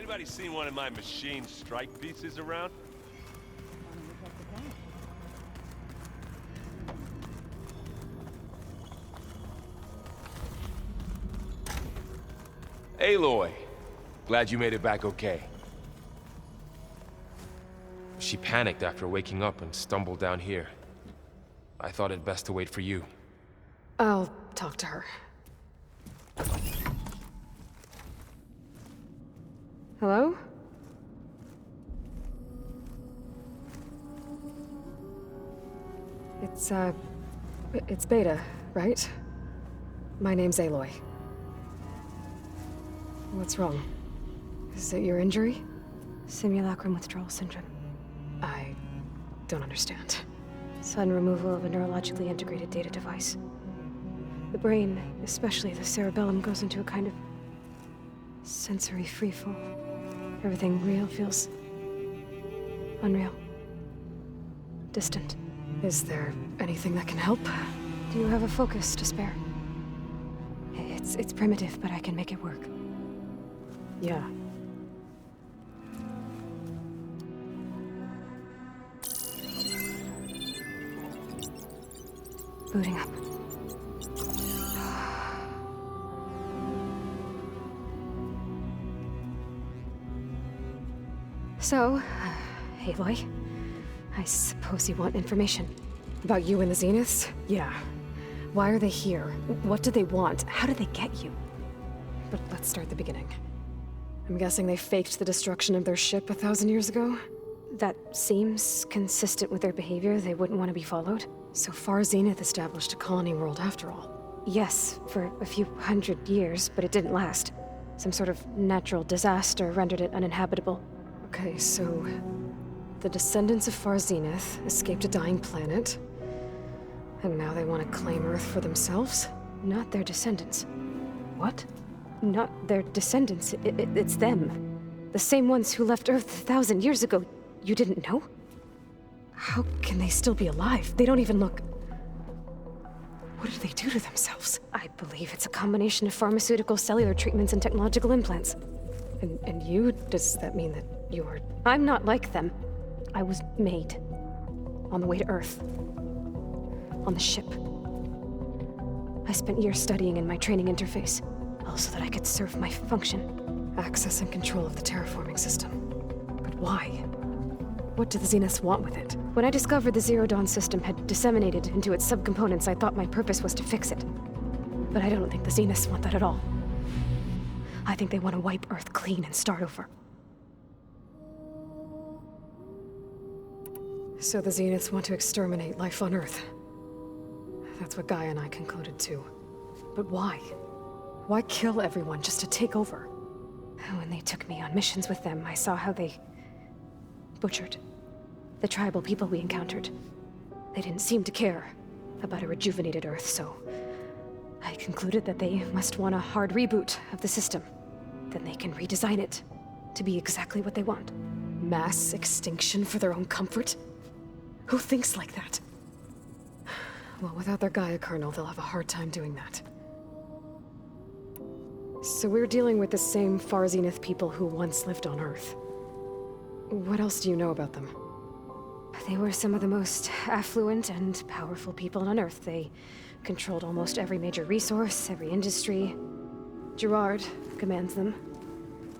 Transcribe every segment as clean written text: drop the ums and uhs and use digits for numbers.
Anybody seen one of my machine strike pieces around? Aloy, glad you made it back okay. She panicked after waking up and stumbled down here. I thought it best to wait for you. I'll talk to her. Hello? It's Beta, right? My name's Aloy. What's wrong? Is it your injury? Simulacrum withdrawal syndrome. I don't understand. Sudden removal of a neurologically integrated data device. The brain, especially the cerebellum, goes into a kind of sensory freefall. Everything real feels unreal. Distant. Is there anything that can help? Do you have a focus to spare? It's primitive, but I can make it work. Yeah. Booting up. So, Aloy, I suppose you want information. About you and the Zeniths? Yeah. Why are they here? What do they want? How did they get you? But let's start at the beginning. I'm guessing they faked the destruction of their ship 1,000 years ago? That seems consistent with their behavior. They wouldn't want to be followed. So far, Zenith established a colony world after all. Yes, for a few hundred years, but it didn't last. Some sort of natural disaster rendered it uninhabitable. Okay, so the descendants of Far Zenith escaped a dying planet, and now they want to claim Earth for themselves? Not their descendants. What? Not their descendants. It's them. The same ones who left Earth 1,000 years ago. You didn't know? How can they still be alive? They don't even look... What did they do to themselves? I believe it's a combination of pharmaceutical, cellular treatments, and technological implants. And you? Does that mean that you are... I'm not like them. I was made. On the way to Earth. On the ship. I spent years studying in my training interface, all so that I could serve my function. Access and control of the terraforming system. But why? What do the Zeniths want with it? When I discovered the Zero Dawn system had disseminated into its subcomponents, I thought my purpose was to fix it. But I don't think the Zeniths want that at all. I think they want to wipe Earth clean and start over. So the Zeniths want to exterminate life on Earth. That's what Gaia and I concluded too. But why? Why kill everyone just to take over? When they took me on missions with them, I saw how they butchered the tribal people we encountered. They didn't seem to care about a rejuvenated Earth, so I concluded that they must want a hard reboot of the system. Then they can redesign it to be exactly what they want. Mass extinction for their own comfort? Who thinks like that? Well, without their Gaia kernel, they'll have a hard time doing that. So we're dealing with the same Far Zenith people who once lived on Earth. What else do you know about them? They were some of the most affluent and powerful people on Earth. They controlled almost every major resource, every industry. Gerard commands them.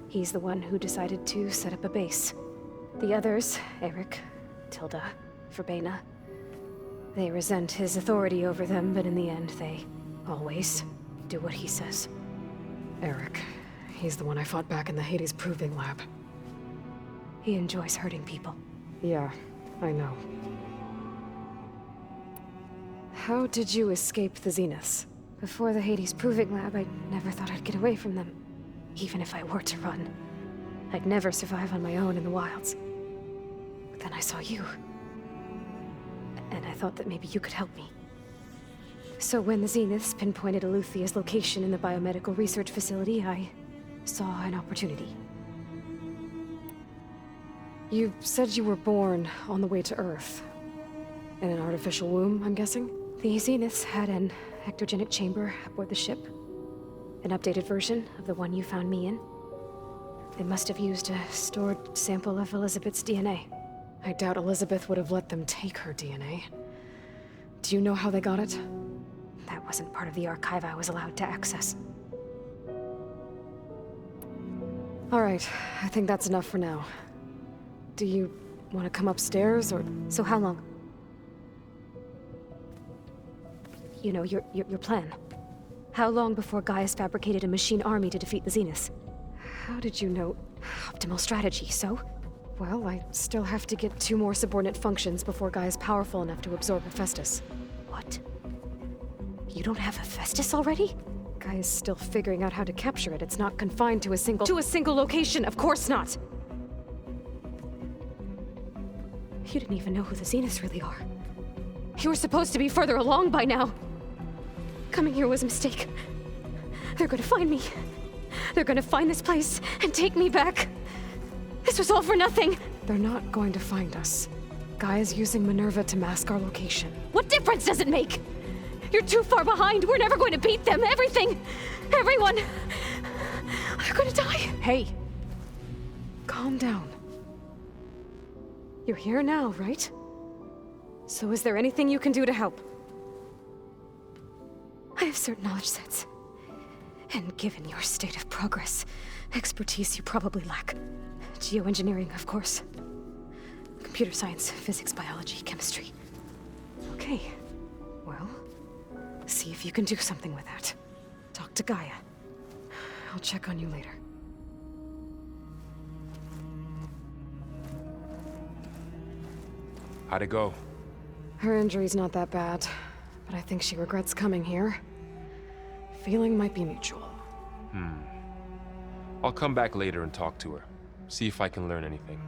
He's the one who decided to set up a base. The others, Eric, Tilda, Verbena, they resent his authority over them, but in the end, they always do what he says. Eric. He's the one I fought back in the Hades Proving Lab. He enjoys hurting people. Yeah, I know. How did you escape the Zeniths? Before the Hades Proving Lab, I never thought I'd get away from them. Even if I were to run. I'd never survive on my own in the wilds. But then I saw you. And I thought that maybe you could help me. So when the Zeniths pinpointed Eluthia's location in the biomedical research facility, I saw an opportunity. You said you were born on the way to Earth. In an artificial womb, I'm guessing? The Zeniths had an ectogenic chamber aboard the ship. An updated version of the one you found me in. They must have used a stored sample of Elizabeth's DNA. I doubt Elizabeth would have let them take her DNA. Do you know how they got it? That wasn't part of the archive I was allowed to access. All right, I think that's enough for now. Do you want to come upstairs, or...? So how long? You know, your plan. How long before Gaius fabricated a machine army to defeat the Zeniths? How did you know? Optimal strategy, so? Well, I still have to get 2 more subordinate functions before Guy is powerful enough to absorb Hephaestus. What? You don't have Hephaestus already? Guy is still figuring out how to capture it. It's not confined to a single location, of course not! You didn't even know who the Zeniths really are. You were supposed to be further along by now! Coming here was a mistake. They're gonna find me. They're gonna find this place and take me back. This was all for nothing! They're not going to find us. Guy is using Minerva to mask our location. What difference does it make? You're too far behind. We're never going to beat them. Everything. Everyone. They're gonna die. Hey. Calm down. You're here now, right? So is there anything you can do to help? I have certain knowledge sets. And given your state of progress, expertise you probably lack. Geoengineering, of course. Computer science, physics, biology, chemistry. Okay. Well, see if you can do something with that. Talk to Gaia. I'll check on you later. How'd it go? Her injury's not that bad, but I think she regrets coming here. Feeling might be mutual. I'll come back later and talk to her. See if I can learn anything.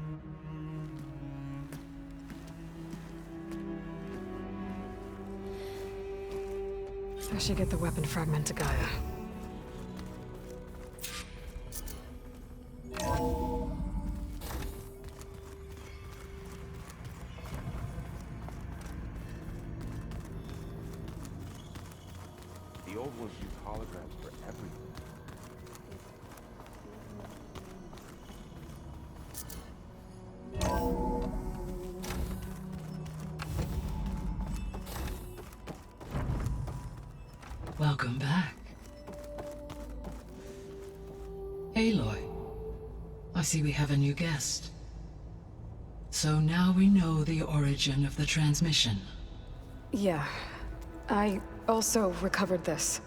I should get the weapon fragment to Gaia. The old ones use holograms for everything. Welcome back. Aloy, I see we have a new guest. So now we know the origin of the transmission. Yeah. I also recovered this.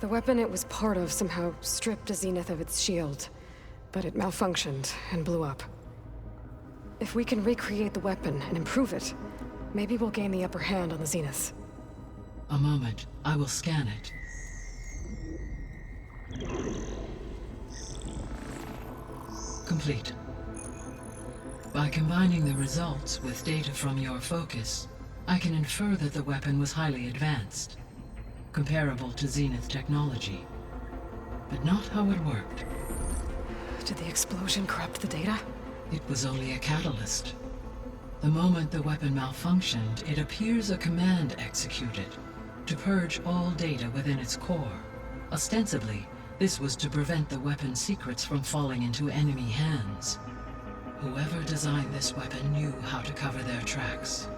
The weapon it was part of somehow stripped a Zenith of its shield, but it malfunctioned and blew up. If we can recreate the weapon and improve it, maybe we'll gain the upper hand on the Zeniths. A moment, I will scan it. Complete. By combining the results with data from your focus, I can infer that the weapon was highly advanced, comparable to Zenith technology, but not how it worked. Did the explosion corrupt the data? It was only a catalyst. The moment the weapon malfunctioned, it appears a command executed to purge all data within its core. Ostensibly, this was to prevent the weapon's secrets from falling into enemy hands. Whoever designed this weapon knew how to cover their tracks.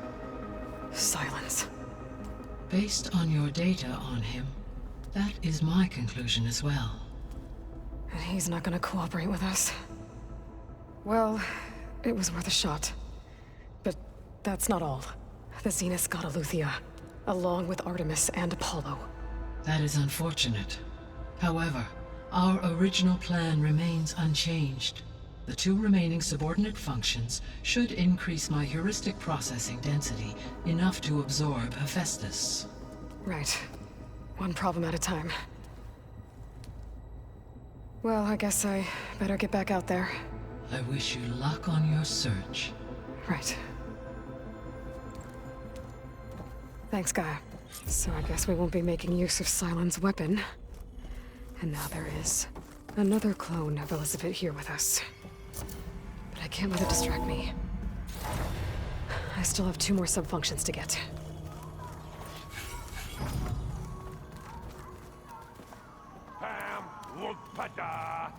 Silence. Based on your data on him, that is my conclusion as well. And he's not gonna cooperate with us. Well, it was worth a shot. But that's not all. The Zeniths got Aletheia, along with Artemis and Apollo. That is unfortunate. However, our original plan remains unchanged. The 2 remaining subordinate functions should increase my heuristic processing density enough to absorb Hephaestus. Right. One problem at a time. Well, I guess I better get back out there. I wish you luck on your search. Right. Thanks, Gaia. So I guess we won't be making use of Sylens' weapon. And now there is another clone of Elizabeth here with us. But I can't let it distract me. I still have 2 more sub-functions to get. Pam, whoop-a-da.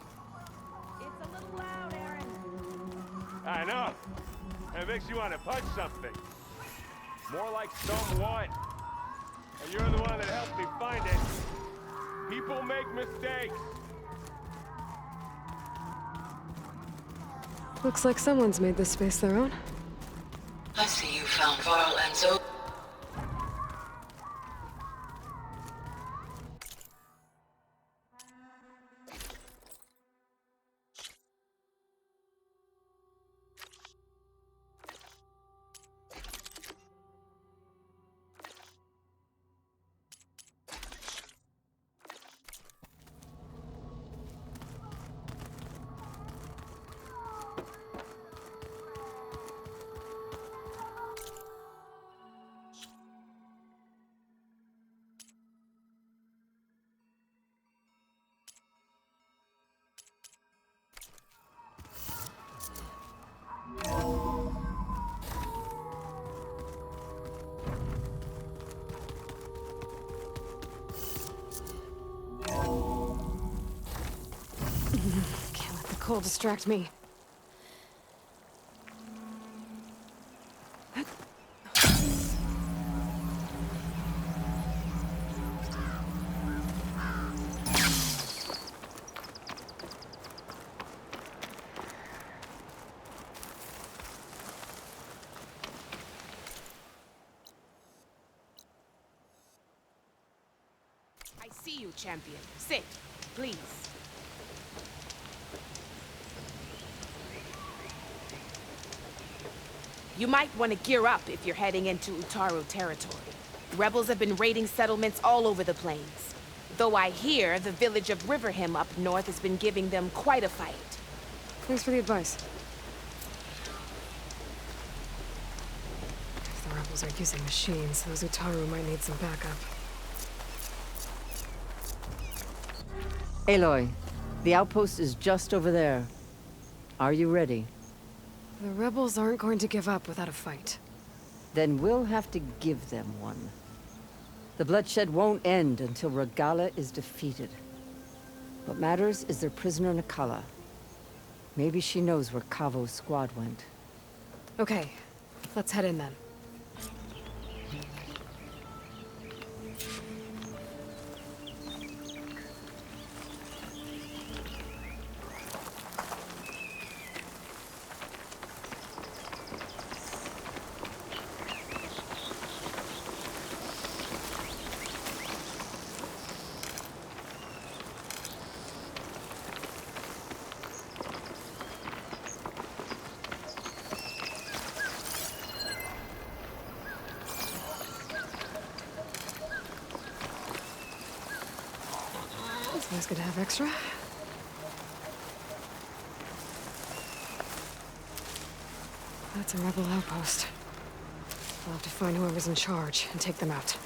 you want to punch something. More like someone. And you're the one that helped me find it. People make mistakes. Looks like someone's made this space their own. I see you found Varl and Zo. Can't let the cold distract me. I see you, champion. Sit, please. You might want to gear up if you're heading into Utaru territory. Rebels have been raiding settlements all over the plains. Though I hear the village of Riverhim up north has been giving them quite a fight. Thanks for the advice. If the rebels are using machines, those Utaru might need some backup. Aloy, the outpost is just over there. Are you ready? The rebels aren't going to give up without a fight. Then we'll have to give them one. The bloodshed won't end until Regala is defeated. What matters is their prisoner Nakala. Maybe she knows where Kavo's squad went. Okay, let's head in then. It's always good to have extra. That's a rebel outpost. I'll have to find whoever's in charge and take them out.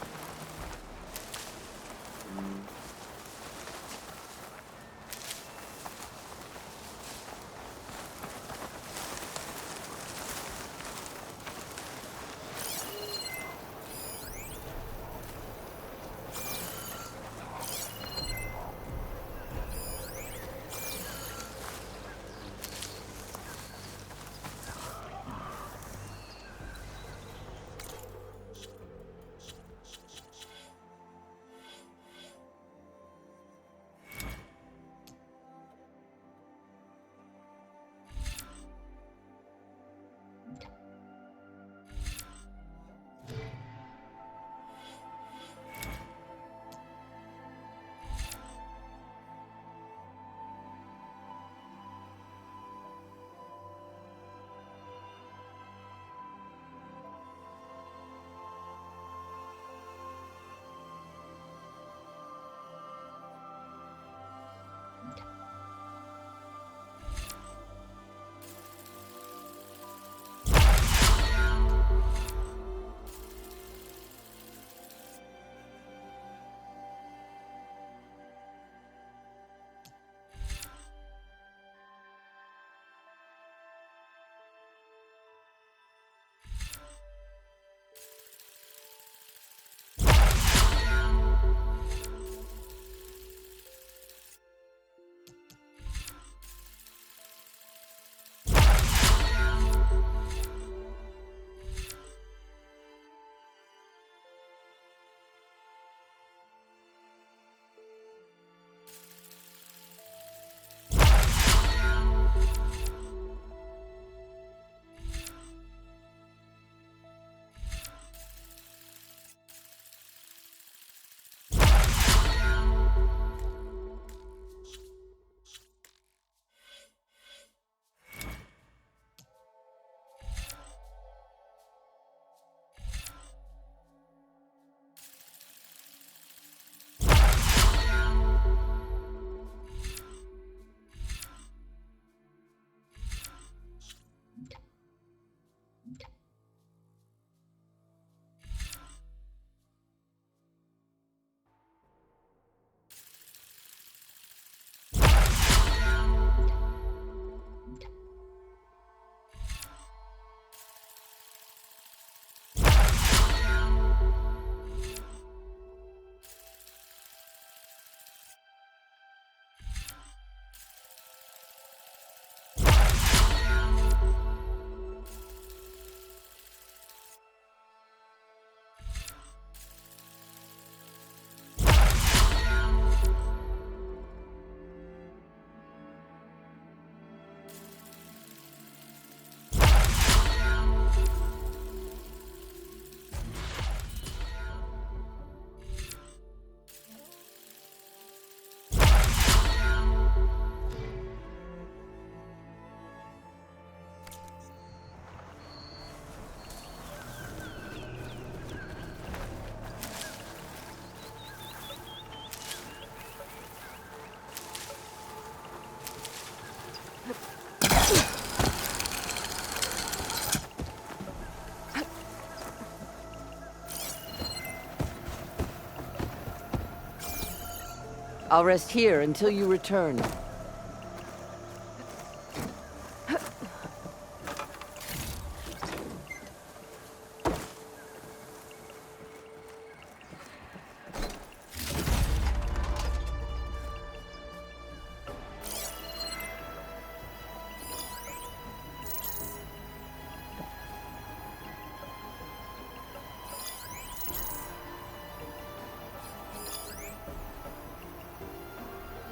I'll rest here until you return.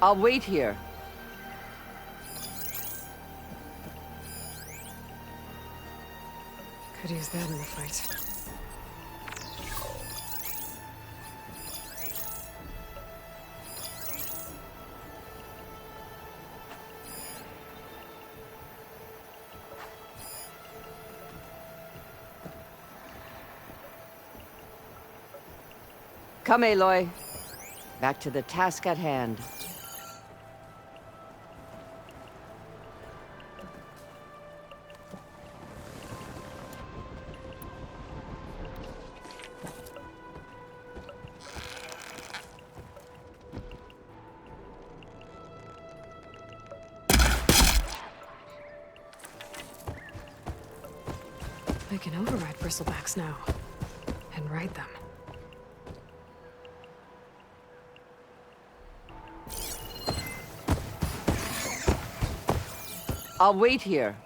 I'll wait here. Could use that in the fight. Come, Aloy. Back to the task at hand. I can override bristlebacks now. And ride them. I'll wait here.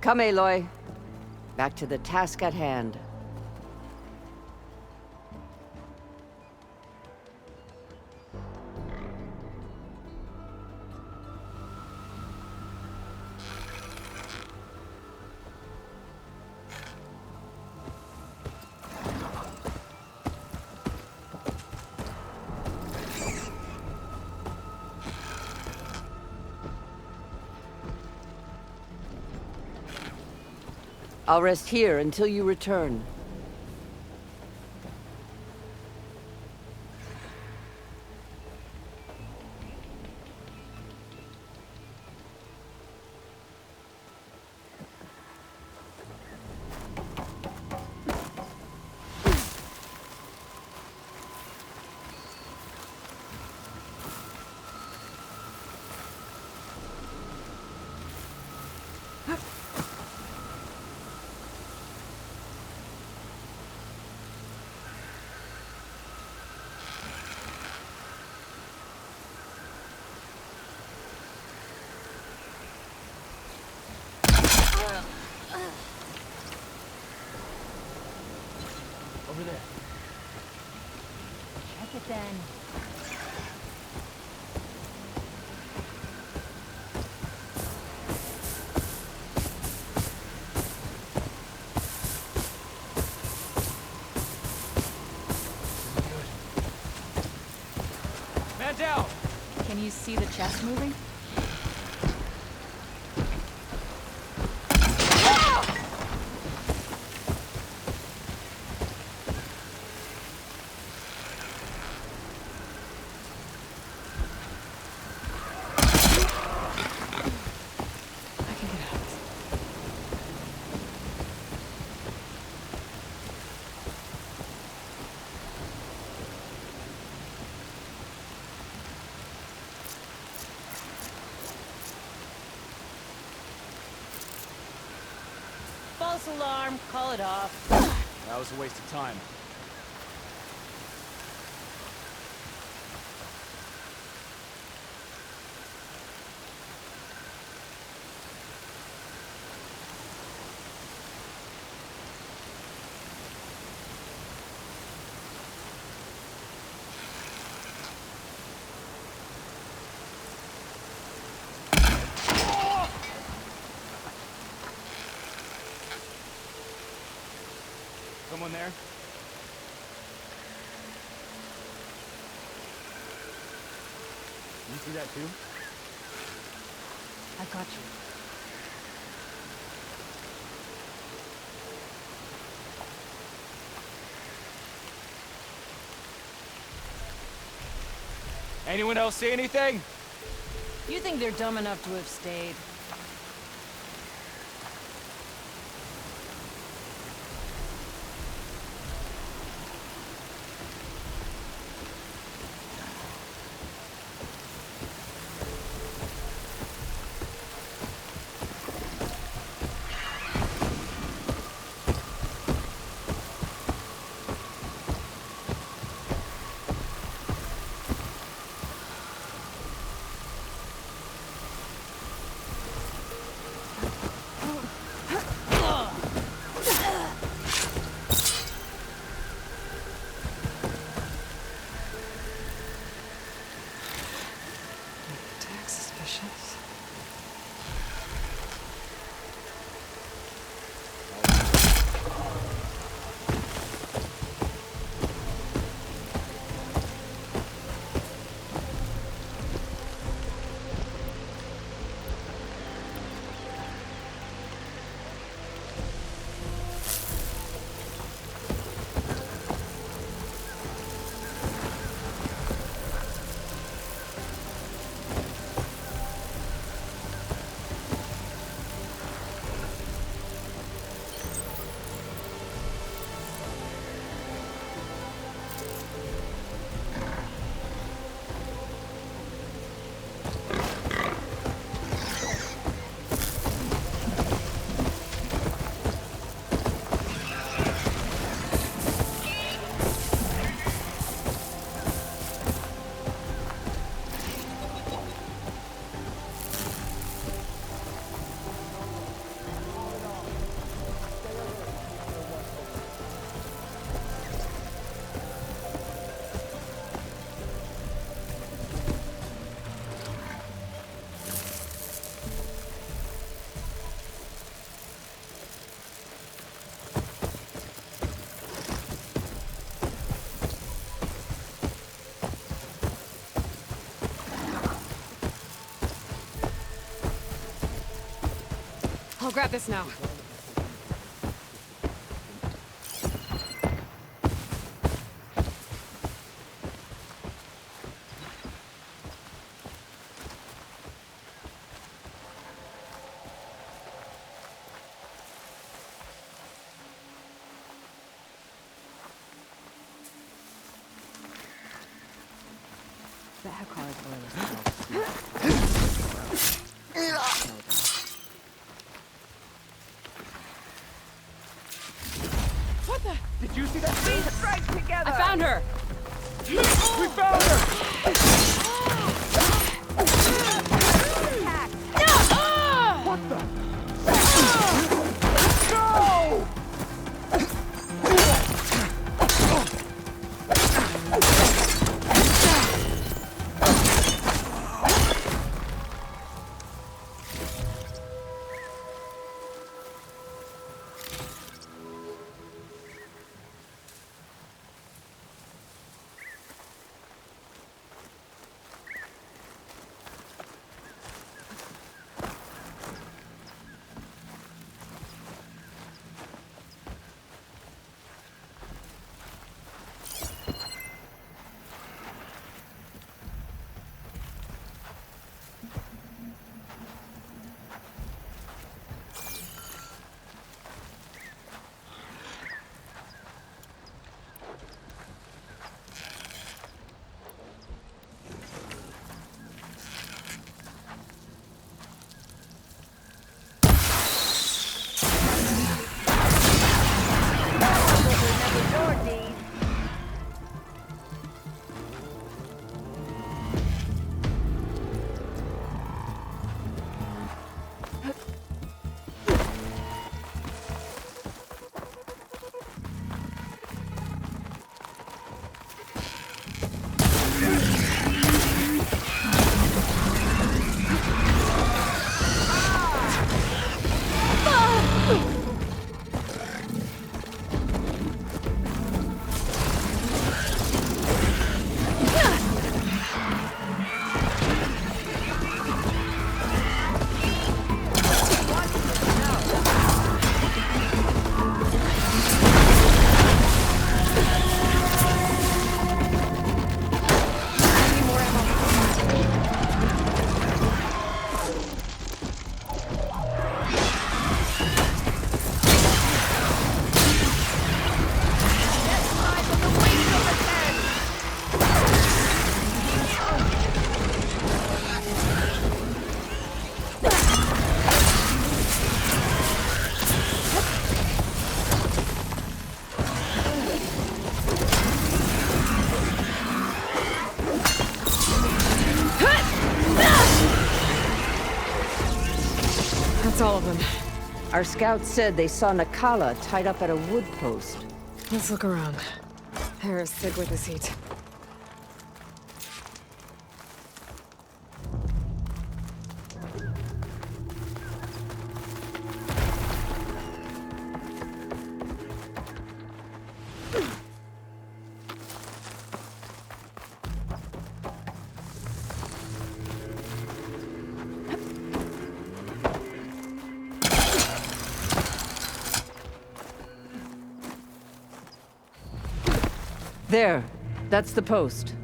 Come, Aloy. Back to the task at hand. I'll rest here until you return. Over there. Check it then. Man down! Can you see the chest moving? False alarm. Call it off. That was a waste of time. someone there. You see that too? I got you. Anyone else see anything? You think they're dumb enough to have stayed? Attack suspicious. I'll grab this now. The Hekkar's loyal. What the? Did you see that? Strike together! I found her! We found her! What the? No! them. Our scouts said they saw Nakala tied up at a wood post. Let's look around. Harris, sick with this heat. There, that's the post.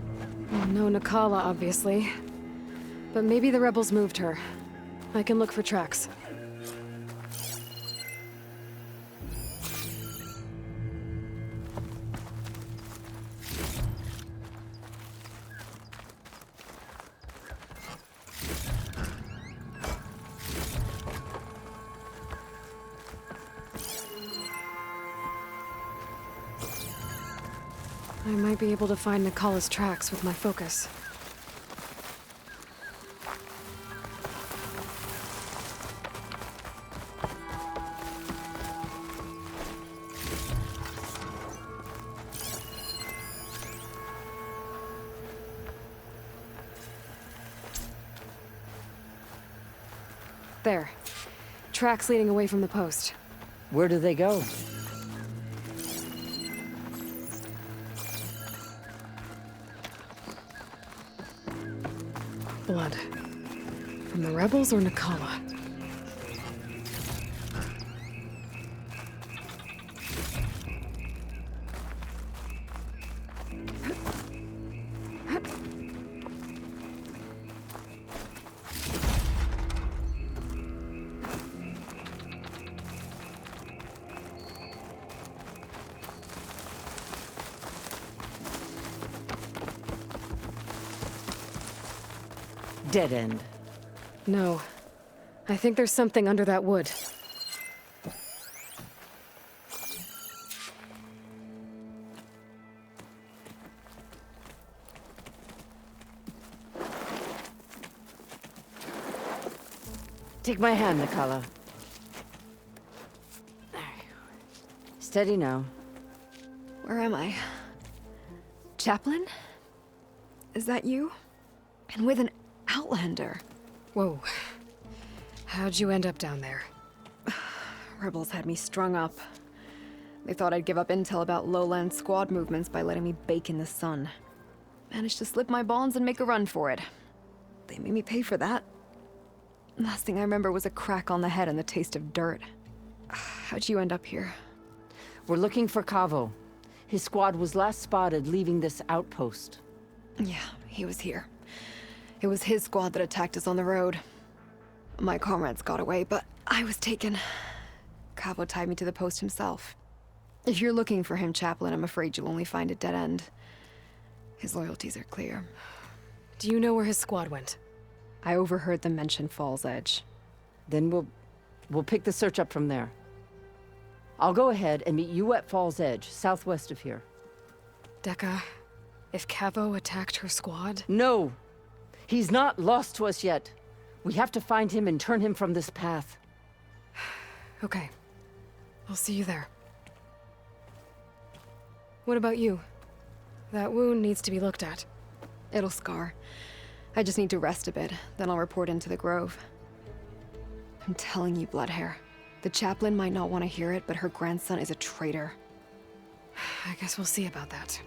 No Nakala, obviously. But maybe the rebels moved her. I can look for tracks. I might be able to find Nakala's tracks with my focus. There. Tracks leading away from the post. Where do they go? Blood. From the rebels or Nakala? Dead end. No. I think there's something under that wood. Take my hand, Nakala. Steady now. Where am I? Chaplain? Is that you? And with an Outlander. Whoa. How'd you end up down there? Rebels had me strung up. They thought I'd give up intel about lowland squad movements by letting me bake in the sun. Managed to slip my bonds and make a run for it. They made me pay for that. Last thing I remember was a crack on the head and the taste of dirt. How'd you end up here? We're looking for Cavo. His squad was last spotted leaving this outpost. Yeah, he was here. It was his squad that attacked us on the road. My comrades got away, but I was taken. Cavo tied me to the post himself. If you're looking for him, Chaplain, I'm afraid you'll only find a dead end. His loyalties are clear. Do you know where his squad went? I overheard them mention Fall's Edge. Then we'll pick the search up from there. I'll go ahead and meet you at Fall's Edge, southwest of here. Dekka, if Cavo attacked her squad? No! He's not lost to us yet. We have to find him and turn him from this path. Okay. I'll see you there. What about you? That wound needs to be looked at. It'll scar. I just need to rest a bit, then I'll report into the Grove. I'm telling you, Bloodhair. The chaplain might not want to hear it, but her grandson is a traitor. I guess we'll see about that.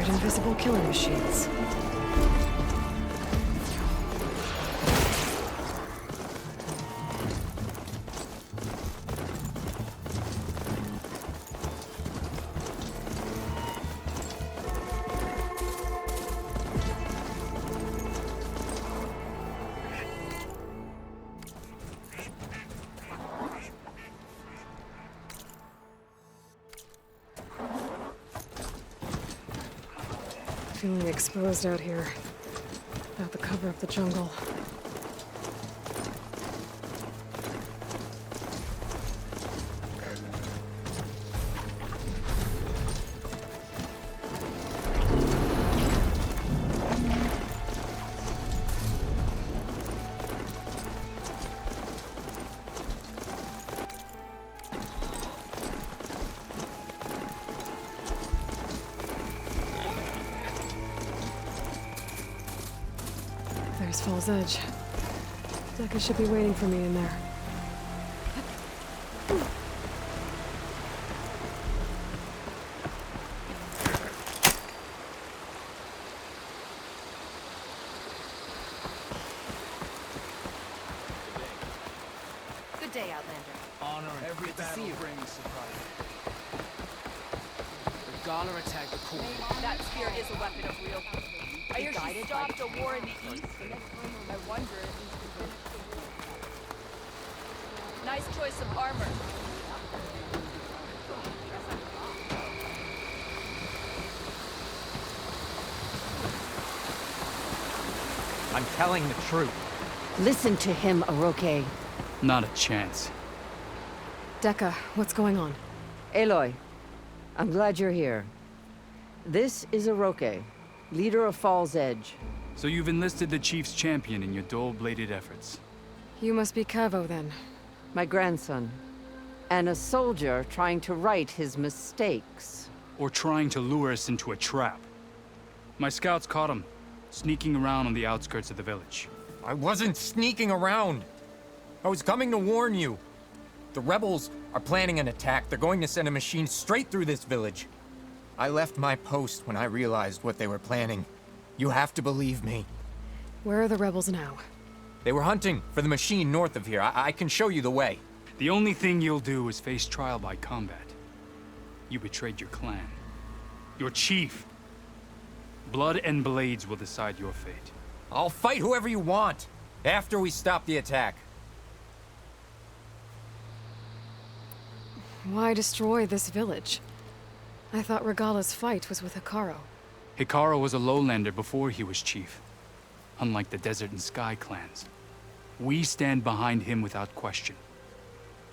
invisible killing machines. Feeling exposed out here. Without the cover of the jungle. There's Fall's Edge. Deca should be waiting for me in there. Good day, Outlander. Honor and every battle brings surprise. The Gala attacked the core. That spear is a weapon of real. I hear she stopped a war in the east. I wonder if nice choice of armor. I'm telling the truth. Listen to him, Oroke. Not a chance. Deca, what's going on? Aloy, I'm glad you're here. This is Oroke, leader of Fall's Edge. So you've enlisted the Chief's champion in your dull-bladed efforts. You must be Cavo, then. My grandson. And a soldier trying to right his mistakes. Or trying to lure us into a trap. My scouts caught him, sneaking around on the outskirts of the village. I wasn't sneaking around. I was coming to warn you. The rebels are planning an attack. They're going to send a machine straight through this village. I left my post when I realized what they were planning. You have to believe me. Where are the rebels now? They were hunting for the machine north of here. I can show you the way. The only thing you'll do is face trial by combat. You betrayed your clan. Your chief. Blood and blades will decide your fate. I'll fight whoever you want, after we stop the attack. Why destroy this village? I thought Regala's fight was with Hikaru. Hikaru was a lowlander before he was chief. Unlike the Desert and Sky clans. We stand behind him without question.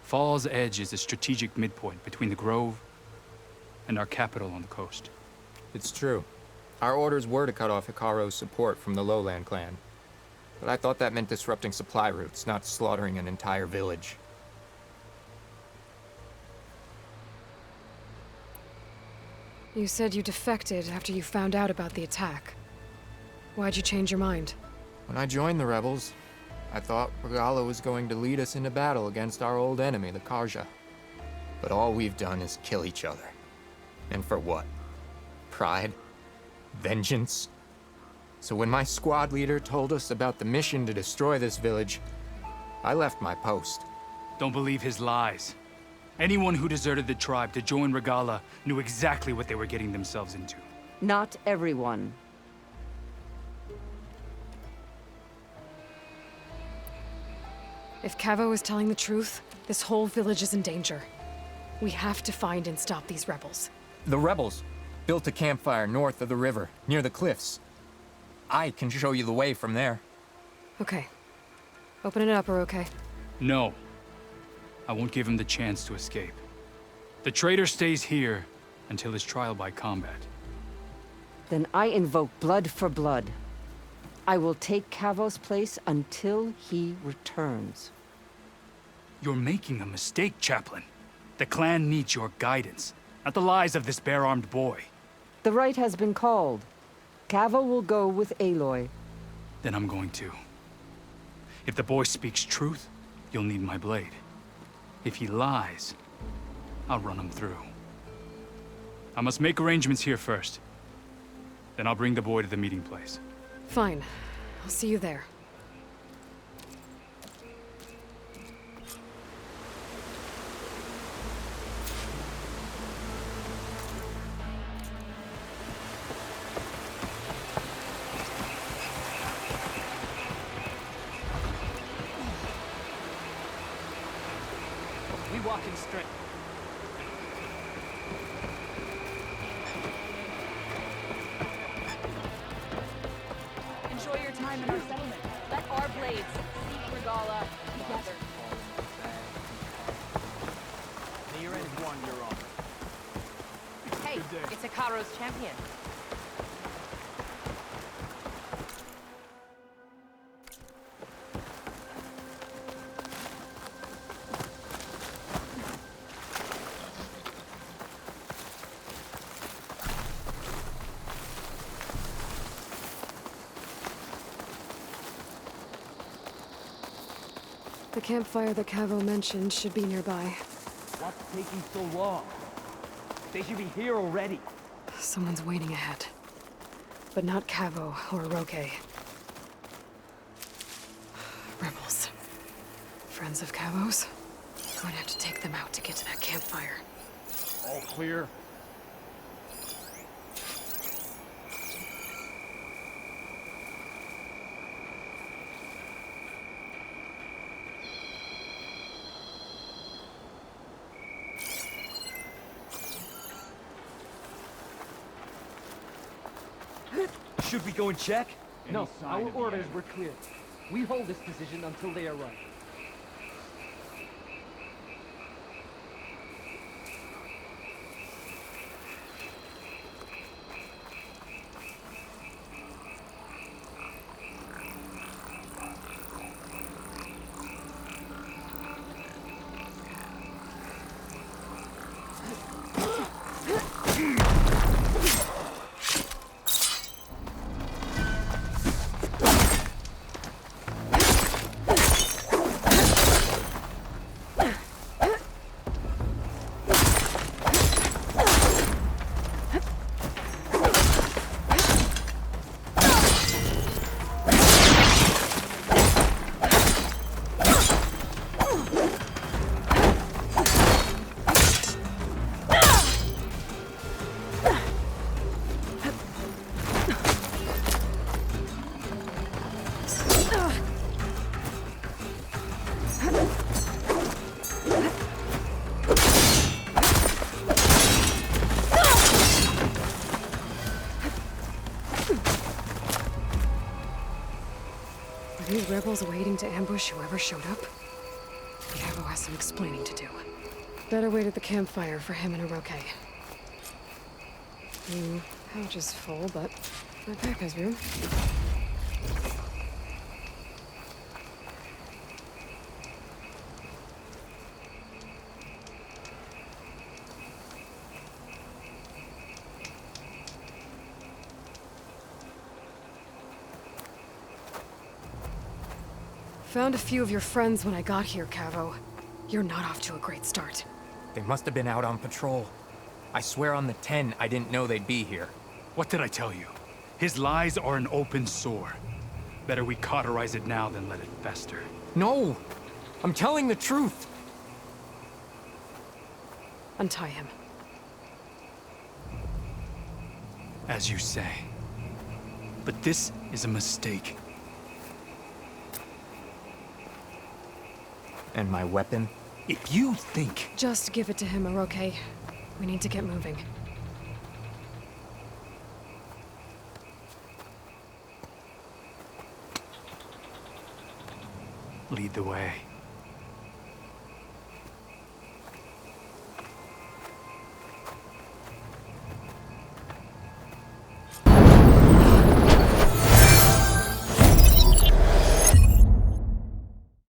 Fall's Edge is a strategic midpoint between the Grove and our capital on the coast. It's true. Our orders were to cut off Hikaru's support from the Lowland clan. But I thought that meant disrupting supply routes, not slaughtering an entire village. You said you defected after you found out about the attack. Why'd you change your mind? When I joined the rebels, I thought Regala was going to lead us into battle against our old enemy, the Karja. But all we've done is kill each other. And for what? Pride? Vengeance? So when my squad leader told us about the mission to destroy this village, I left my post. Don't believe his lies. Anyone who deserted the tribe to join Regala knew exactly what they were getting themselves into. Not everyone. If Cavo is telling the truth, this whole village is in danger. We have to find and stop these rebels. The rebels built a campfire north of the river, near the cliffs. I can show you the way from there. Okay. Open it up, Oroke. No. I won't give him the chance to escape. The traitor stays here until his trial by combat. Then I invoke blood for blood. I will take Cavo's place until he returns. You're making a mistake, Chaplain. The clan needs your guidance, not the lies of this bare-armed boy. The right has been called. Cavo will go with Aloy. Then I'm going to. If the boy speaks truth, you'll need my blade. If he lies, I'll run him through. I must make arrangements here first. Then I'll bring the boy to the meeting place. Fine. I'll see you there. We walking straight. Enjoy your time in our settlement. Let our blades seek Regala together. Near end one, you're on. Hey, it's Ikaro's champion. The campfire that Cavo mentioned should be nearby. What's taking so long? They should be here already. Someone's waiting ahead. But not Cavo or Roque. Rebels. Friends of Cavo's? Going to have to take them out to get to that campfire. All clear. Should we go and check? No, our orders were clear. We hold this position until they arrive. Are these rebels waiting to ambush whoever showed up? Cavo has some explaining to do. Better wait at the campfire for him and Oroke. Pouch is full, but my pack has room. Found a few of your friends when I got here, Cavo. You're not off to a great start. They must have been out on patrol. I swear on the 10, I didn't know they'd be here. What did I tell you? His lies are an open sore. Better we cauterize it now than let it fester. No! I'm telling the truth! Untie him. As you say. But this is a mistake. And my weapon? If you think... Just give it to him, Oroke. We need to get moving. Lead the way.